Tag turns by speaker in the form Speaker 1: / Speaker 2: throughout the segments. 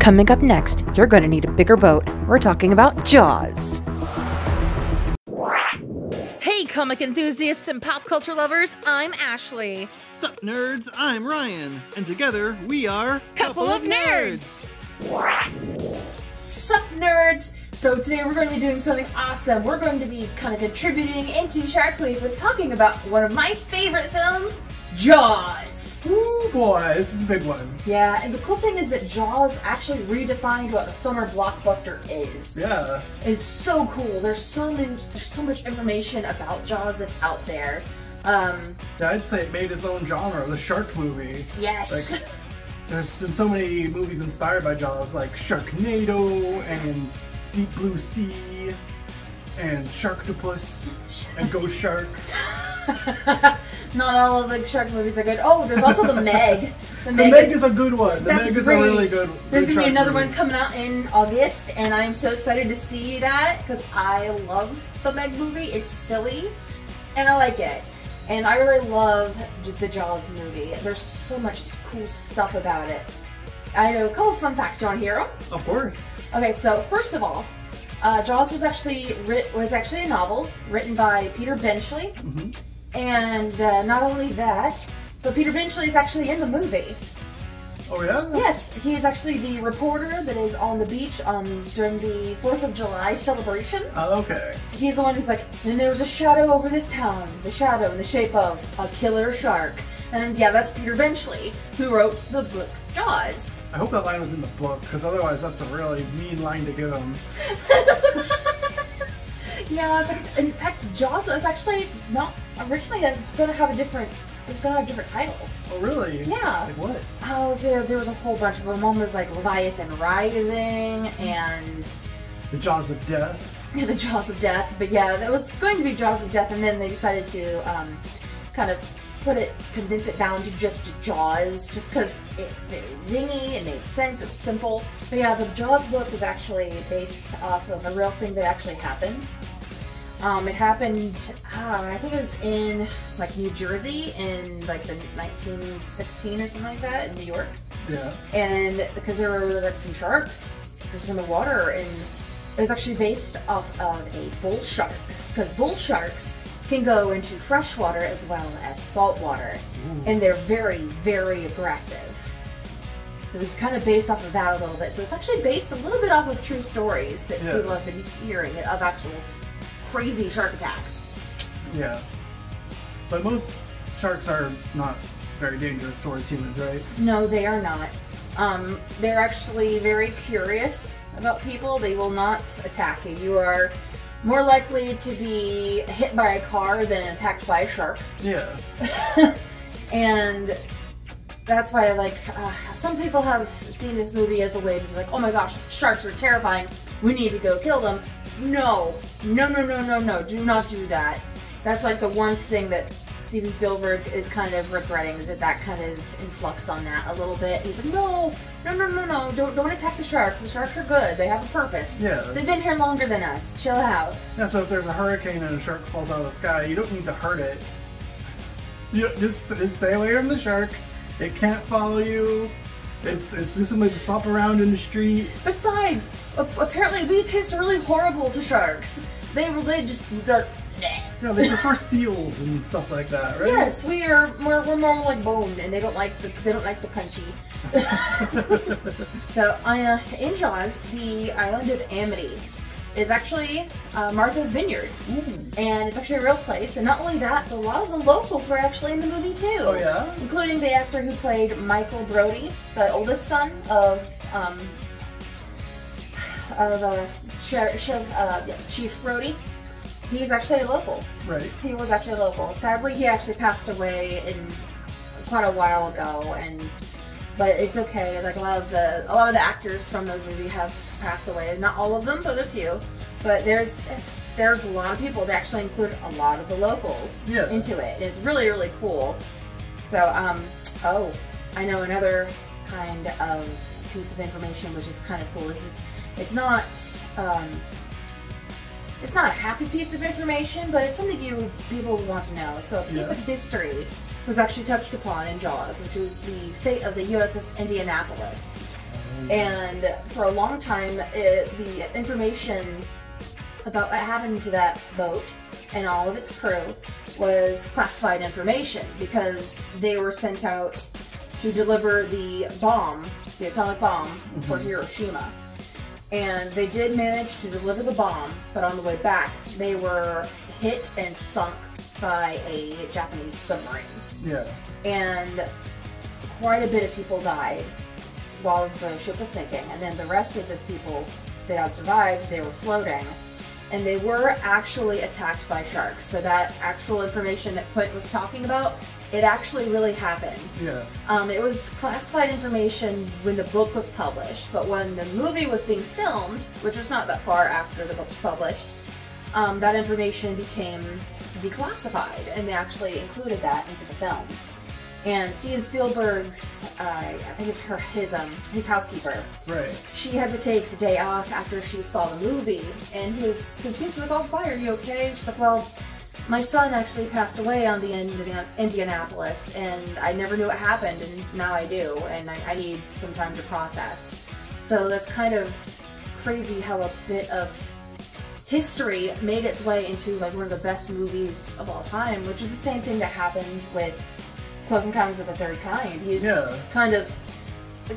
Speaker 1: Coming up next, you're going to need a bigger boat. We're talking about Jaws. Hey, comic enthusiasts and pop culture lovers, I'm Ashley.
Speaker 2: Sup, nerds? I'm Ryan, and together we are
Speaker 1: Couple of Nerds. Sup, nerds? So today we're going to be doing something awesome. We're going to be kind of contributing into Shark Week with talking about one of my favorite films, Jaws.
Speaker 3: Ooh boy, this is the big one.
Speaker 1: Yeah, and the cool thing is that Jaws actually redefined what a summer blockbuster is.
Speaker 3: Yeah.
Speaker 1: It's so cool. There's so much information about Jaws that's out there.
Speaker 3: Yeah, I'd say it made its own genre, the shark movie.
Speaker 1: Yes.
Speaker 3: Like, there's been so many movies inspired by Jaws, like Sharknado and Deep Blue Sea and Sharktopus and Ghost Shark.
Speaker 1: Not all of the shark movies are good. Oh, there's also the Meg.
Speaker 3: The Meg is a good one. The Meg is a really good.
Speaker 1: There's gonna be another
Speaker 3: movie.
Speaker 1: one coming out in August, and I'm so excited to see that because I love the Meg movie. It's silly, and I like it. And I really love the Jaws movie. There's so much cool stuff about it. I know a couple of fun facts. Do you want to hear them?
Speaker 3: Of course.
Speaker 1: Okay, so first of all, Jaws was actually a novel written by Peter Benchley.
Speaker 3: Mm-hmm.
Speaker 1: And not only that, but Peter Benchley is actually in the movie.
Speaker 3: Oh yeah?
Speaker 1: Yes, he is actually the reporter that is on the beach during the 4th of July celebration.
Speaker 3: Oh, okay.
Speaker 1: He's the one who's like, and there's a shadow over this town, the shadow in the shape of a killer shark. And yeah, that's Peter Benchley, who wrote the book Jaws.
Speaker 3: I hope that line was in the book, because otherwise that's a really mean line to give him.
Speaker 1: Yeah, in fact, Jaws was actually not originally. It's going to have a different title.
Speaker 3: Oh really?
Speaker 1: Yeah.
Speaker 3: Like what?
Speaker 1: Oh, there was a whole bunch of them. One was like Leviathan Rising and
Speaker 3: The Jaws of Death.
Speaker 1: Yeah, the Jaws of Death. But yeah, that was going to be Jaws of Death, and then they decided to kind of condense it down to just Jaws, just because it's very zingy, it made sense, it's simple. But yeah, the Jaws book was actually based off of a real thing that actually happened. It happened, I think it was in like New Jersey in like the 1916 or something like that, in New York.
Speaker 3: Yeah.
Speaker 1: And because there were like some sharks just in the water, and it was actually based off of a bull shark, because bull sharks can go into fresh water as well as salt water. Ooh. And they're very, very aggressive. So it's kind of based off of that a little bit. So it's actually based a little bit off of true stories that people have been hearing of actual crazy shark attacks.
Speaker 3: Yeah. But most sharks are not very dangerous towards humans, right?
Speaker 1: No, they are not. They're actually very curious about people. They will not attack you. You are more likely to be hit by a car than attacked by a shark.
Speaker 3: Yeah.
Speaker 1: And that's why, like, some people have seen this movie as a way to be like, oh my gosh, sharks are terrifying, we need to go kill them. No. No, no, no, no, no. Do not do that. That's like the one thing that Steven Spielberg is kind of regretting, is that kind of influxed on that a little bit. He's like, no, no, no, no, no, don't attack the sharks. The sharks are good. They have a purpose.
Speaker 3: Yeah.
Speaker 1: They've been here longer than us. Chill out.
Speaker 3: Yeah, so if there's a hurricane and a shark falls out of the sky, you don't need to hurt it. You just stay away from the shark. It can't follow you. It's just somebody to flop around in the street.
Speaker 1: Besides, apparently we taste really horrible to sharks. They're
Speaker 3: yeah, they prefer seals and stuff like that, right?
Speaker 1: Yes, we're more like bone, and they don't like the crunchy. So, in Jaws, the island of Amity is actually Martha's Vineyard. Ooh. And it's actually a real place. And not only that, but a lot of the locals were actually in the movie too.
Speaker 3: Oh yeah?
Speaker 1: Including the actor who played Michael Brody, the oldest son of Chief Brody. He's actually a local.
Speaker 3: Right.
Speaker 1: He was actually a local. Sadly, he actually passed away in quite a while ago, but it's okay. Like a lot of the actors from the movie have passed away. Not all of them, but a few. But there's a lot of people that actually include a lot of the locals into it. And it's really, really cool. So, oh, I know another kind of piece of information which is kind of cool. It's not a happy piece of information, but it's something people would want to know. So a piece of history was actually touched upon in Jaws, which was the fate of the USS Indianapolis. And for a long time, the information about what happened to that boat and all of its crew was classified information because they were sent out to deliver the bomb, the atomic bomb, for Hiroshima. And they did manage to deliver the bomb, but on the way back, they were hit and sunk by a Japanese submarine.
Speaker 3: Yeah.
Speaker 1: And quite a bit of people died while the ship was sinking, and then the rest of the people that had survived, they were floating, and they were actually attacked by sharks. So that actual information that Quint was talking about, it actually really happened.
Speaker 3: Yeah.
Speaker 1: It was classified information when the book was published, but when the movie was being filmed, which was not that far after the book was published, that information became declassified, and they actually included that into the film. And Steven Spielberg's, I think it's his housekeeper.
Speaker 3: Right.
Speaker 1: She had to take the day off after she saw the movie, and he was confused. Like, "Oh, why are you okay?" She's like, "Well, my son actually passed away on the Indianapolis, and I never knew what happened, and now I do, and I need some time to process." So that's kind of crazy how a bit of history made its way into like one of the best movies of all time, which is the same thing that happened with Close Encounters of the Third Kind. He used kind of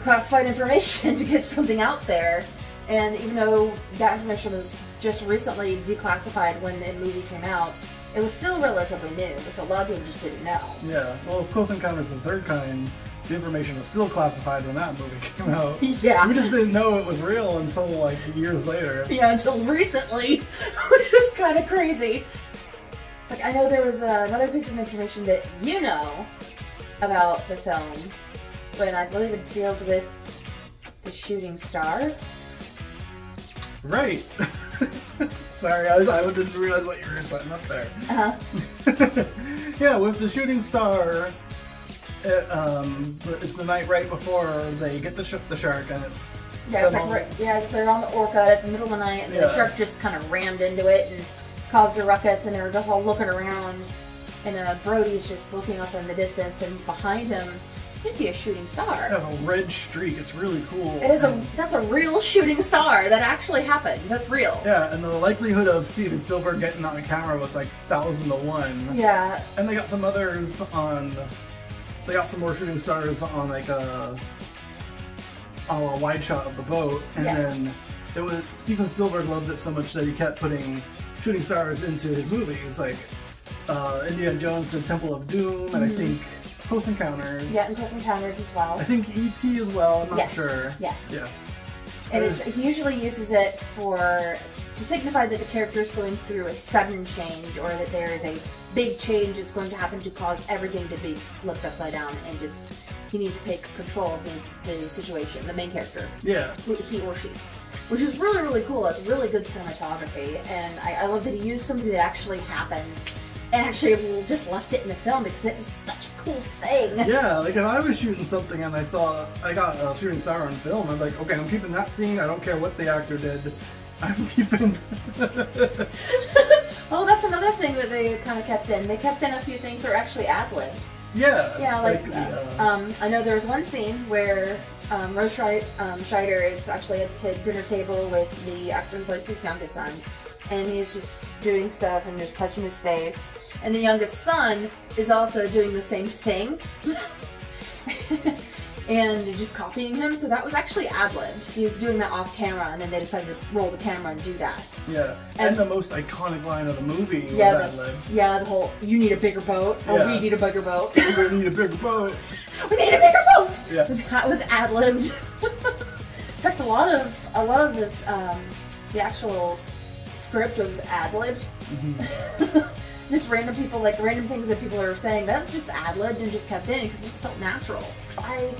Speaker 1: classified information to get something out there, and even though that information was just recently declassified when the movie came out, it was still relatively new, so a lot of people just didn't know.
Speaker 3: Yeah, well, with Close Encounters of the Third Kind, the information was still classified when that movie came out.
Speaker 1: Yeah.
Speaker 3: We just didn't know it was real until like years later.
Speaker 1: Yeah, until recently, which is kind of crazy. It's like, I know there was another piece of information that you know about the film, but I believe it deals with the shooting star.
Speaker 3: Right. Sorry, I didn't realize what you were putting up there. Yeah, with the shooting star, it's the night right before they get the shark, and it's
Speaker 1: they're on the Orca. It's the middle of the night, and the shark just kind of rammed into it and caused a ruckus, and they're just all looking around. And Brody's just looking up in the distance, and behind him, you see a shooting star.
Speaker 3: Yeah, a red streak. It's really cool.
Speaker 1: That's a real shooting star. That actually happened. That's real.
Speaker 3: Yeah, and the likelihood of Steven Spielberg getting on the camera was like 1,000 to 1.
Speaker 1: Yeah.
Speaker 3: And they got some others on. They got some more shooting stars on like a wide shot of the boat, and then it was Steven Spielberg loved it so much that he kept putting shooting stars into his movies, like Indiana Jones and Temple of Doom, and I think Close Encounters.
Speaker 1: Yeah, and Close Encounters as well.
Speaker 3: I think E.T. as well. I'm not sure.
Speaker 1: Yes.
Speaker 3: Yeah.
Speaker 1: And he usually uses it to signify that the character is going through a sudden change, or that there is a big change that's going to happen to cause everything to be flipped upside down, and just he needs to take control of the situation, the main character.
Speaker 3: Yeah.
Speaker 1: He or she. Which is really, really cool. It's really good cinematography, and I love that he used something that actually happened and actually just left it in the film because it was such a cool thing.
Speaker 3: Yeah, like if I was shooting something and I got a shooting star on film, I'm like, okay, I'm keeping that scene. I don't care what the actor did. I'm keeping.
Speaker 1: Oh, that's another thing that they kind of kept in. They kept in a few things that are actually ad-libbed.
Speaker 3: Yeah.
Speaker 1: Yeah, I know there was one scene where Rose Scheider is actually at the dinner table with the actor who plays his youngest son, and he's just doing stuff and just touching his face. And the youngest son is also doing the same thing. And just copying him, so that was actually ad-libbed. He was doing that off camera, and then they decided to roll the camera and do that.
Speaker 3: Yeah, and the most iconic line of the movie was ad-libbed.
Speaker 1: Yeah, the whole, you need a bigger boat, or we need a bigger boat.
Speaker 3: We need a bigger boat.
Speaker 1: We need a bigger boat!
Speaker 3: Yeah.
Speaker 1: That was ad-libbed. In fact, a lot of the actual script was ad-libbed. Mm-hmm. Just random things that people are saying, that's just ad-libbed and just kept in because it just felt natural. I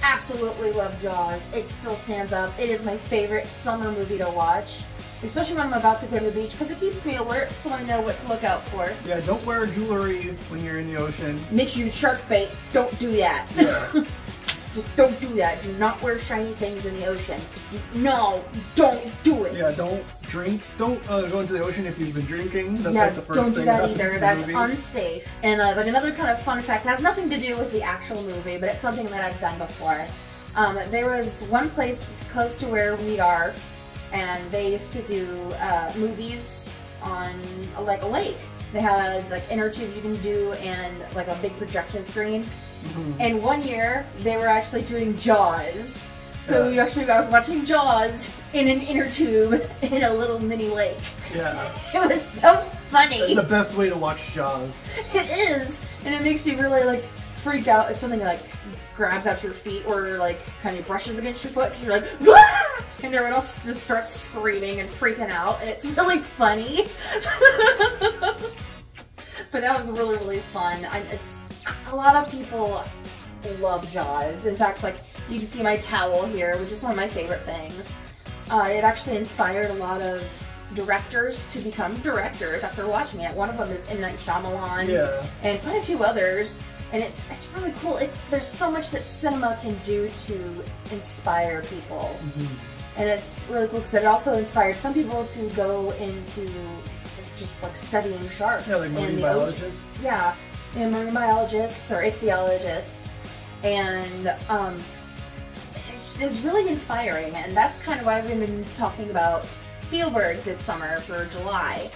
Speaker 1: absolutely love Jaws. It still stands up. It is my favorite summer movie to watch, especially when I'm about to go to the beach, because it keeps me alert so I know what to look out for.
Speaker 3: Yeah, don't wear jewelry when you're in the ocean.
Speaker 1: Makes you shark bait. Don't do that.
Speaker 3: Yeah.
Speaker 1: Just don't do that. Do not wear shiny things in the ocean. No, don't do it.
Speaker 3: Yeah, don't drink. Don't go into the ocean if you've been drinking. That's
Speaker 1: yeah,
Speaker 3: like the first
Speaker 1: don't do
Speaker 3: thing
Speaker 1: that either. That's
Speaker 3: movie.
Speaker 1: unsafe. And like another kind of fun fact, has nothing to do with the actual movie, but it's something that I've done before. There was one place close to where we are, and they used to do movies on like a lake. They had like inner tubes you can do and like a big projection screen. And one year they were actually doing Jaws. So I was watching Jaws in an inner tube in a little mini lake.
Speaker 3: Yeah.
Speaker 1: It was so funny.
Speaker 3: It's the best way to watch Jaws.
Speaker 1: It is, and it makes you really like freak out if something like grabs at your feet or like kind of brushes against your foot. You're like, "Ah!" And everyone else just starts screaming and freaking out, and it's really funny. But that was really, really fun. It's a lot of people love Jaws. In fact, like you can see my towel here, which is one of my favorite things. It actually inspired a lot of directors to become directors after watching it. One of them is M. Night Shyamalan, and quite a few others. And it's really cool. There's so much that cinema can do to inspire people. And it's really cool because it also inspired some people to go into just like studying sharks.
Speaker 3: Yeah, like marine biologists.
Speaker 1: Yeah, and marine biologists or ichthyologists. And it's really inspiring. And that's kind of why we've been talking about Spielberg this summer for July.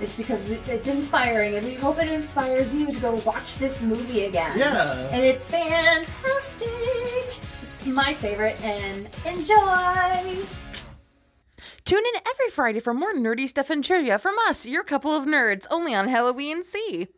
Speaker 1: It's because it's inspiring, and we hope it inspires you to go watch this movie again.
Speaker 3: Yeah.
Speaker 1: And it's fantastic. It's my favorite, and enjoy!
Speaker 4: Tune in every Friday for more nerdy stuff and trivia from us, your couple of nerds, only on Halloween C.